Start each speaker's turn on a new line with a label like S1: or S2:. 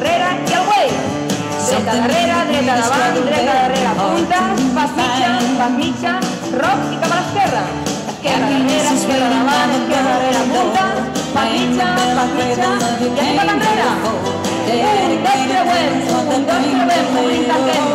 S1: enrere i el way. Dreta darrere, dreta davant, dreta darrere, punta, pas mitja, roc i cap a l'esquerra. Esquerra darrere, esquerra davant, esquerra darrere, punta, pas mitja, i anem cap enrere. Un, dos, creuem, mobilitat